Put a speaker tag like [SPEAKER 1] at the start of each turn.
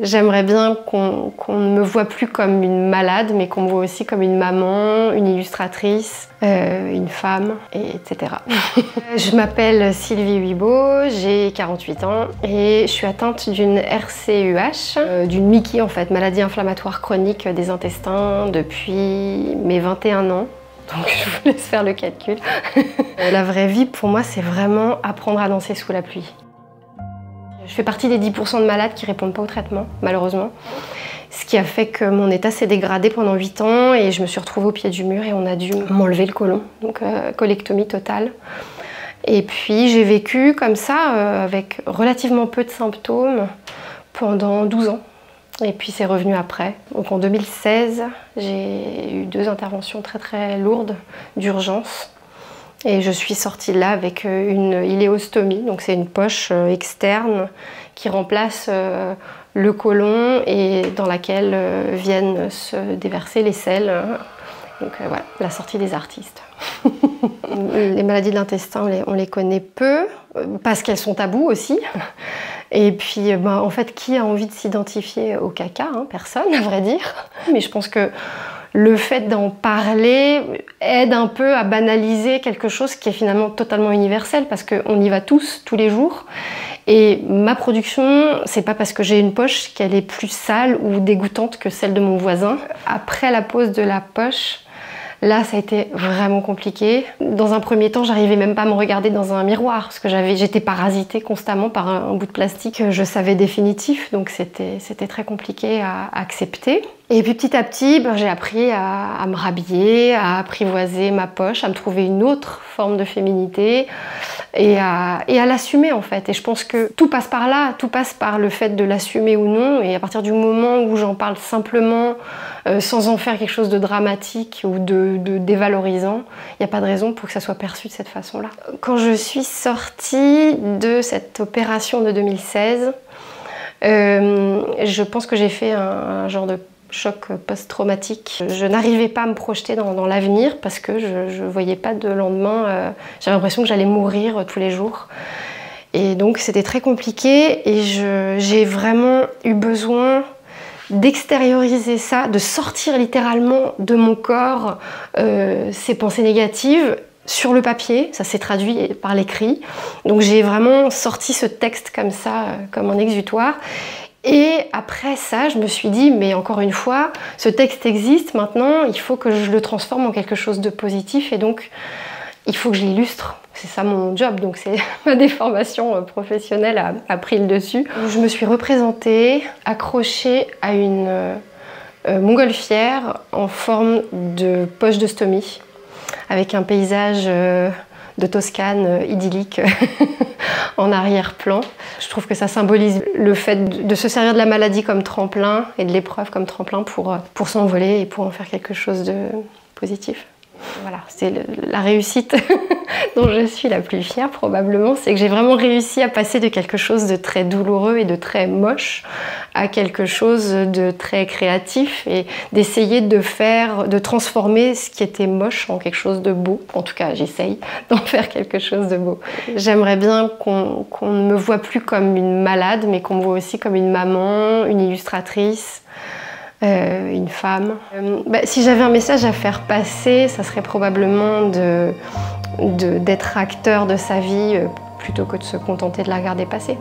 [SPEAKER 1] J'aimerais bien qu'on ne me voit plus comme une malade, mais qu'on me voit aussi comme une maman, une illustratrice, une femme, etc. Je m'appelle Sylvie Huibaud, j'ai 48 ans et je suis atteinte d'une RCUH, d'une MICI en fait, maladie inflammatoire chronique des intestins, depuis mes 21 ans. Donc je vous laisse faire le calcul. La vraie vie pour moi, c'est vraiment apprendre à danser sous la pluie. Je fais partie des 10% de malades qui ne répondent pas au traitement, malheureusement. Ce qui a fait que mon état s'est dégradé pendant 8 ans et je me suis retrouvée au pied du mur et on a dû m'enlever le côlon, donc colectomie totale. Et puis j'ai vécu comme ça, avec relativement peu de symptômes, pendant 12 ans. Et puis c'est revenu après. Donc en 2016, j'ai eu 2 interventions très lourdes d'urgence. Et je suis sortie là avec une iléostomie, donc c'est une poche externe qui remplace le côlon et dans laquelle viennent se déverser les selles. Donc voilà, la sortie des artistes. Les maladies de l'intestin, on les connaît peu, parce qu'elles sont tabous aussi. Et puis, en fait, qui a envie de s'identifier au caca, hein? Personne, à vrai dire. Mais je pense que le fait d'en parler aide un peu à banaliser quelque chose qui est finalement totalement universel, parce qu'on y va tous les jours. Et ma production, c'est pas parce que j'ai une poche qu'elle est plus sale ou dégoûtante que celle de mon voisin. Après la pose de la poche, là, ça a été vraiment compliqué. Dans un premier temps, j'arrivais même pas à me regarder dans un miroir parce que j'étais parasitée constamment par un bout de plastique que je savais définitif, donc c'était très compliqué à accepter. Et puis petit à petit, j'ai appris à me rhabiller, à apprivoiser ma poche, à me trouver une autre forme de féminité et à l'assumer en fait. Et je pense que tout passe par là, tout passe par le fait de l'assumer ou non. Et à partir du moment où j'en parle simplement, sans en faire quelque chose de dramatique ou de dévalorisant, il n'y a pas de raison pour que ça soit perçu de cette façon-là. Quand je suis sortie de cette opération de 2016, je pense que j'ai fait un genre de choc post-traumatique. Je n'arrivais pas à me projeter dans l'avenir parce que je ne voyais pas de lendemain. J'avais l'impression que j'allais mourir tous les jours. Et donc c'était très compliqué et j'ai vraiment eu besoin d'extérioriser ça, de sortir littéralement de mon corps ces pensées négatives sur le papier. Ça s'est traduit par l'écrit. Donc j'ai vraiment sorti ce texte comme ça, comme un exutoire. Et après ça, je me suis dit, mais encore une fois, ce texte existe maintenant, il faut que je le transforme en quelque chose de positif et donc il faut que je l'illustre. C'est ça mon job, donc c'est ma déformation professionnelle a pris le dessus. Je me suis représentée accrochée à une montgolfière en forme de poche de stomie, avec un paysage de Toscane idyllique en arrière-plan. Je trouve que ça symbolise le fait de se servir de la maladie comme tremplin et de l'épreuve comme tremplin pour s'envoler et pour en faire quelque chose de positif. Voilà, c'est la réussite dont je suis la plus fière probablement, c'est que j'ai vraiment réussi à passer de quelque chose de très douloureux et de très moche à quelque chose de très créatif et d'essayer de transformer ce qui était moche en quelque chose de beau. En tout cas, j'essaye d'en faire quelque chose de beau. J'aimerais bien qu'on ne me voit plus comme une malade, mais qu'on me voit aussi comme une maman, une illustratrice, une femme. Si j'avais un message à faire passer, ça serait probablement d'être acteur de sa vie plutôt que de se contenter de la regarder passer.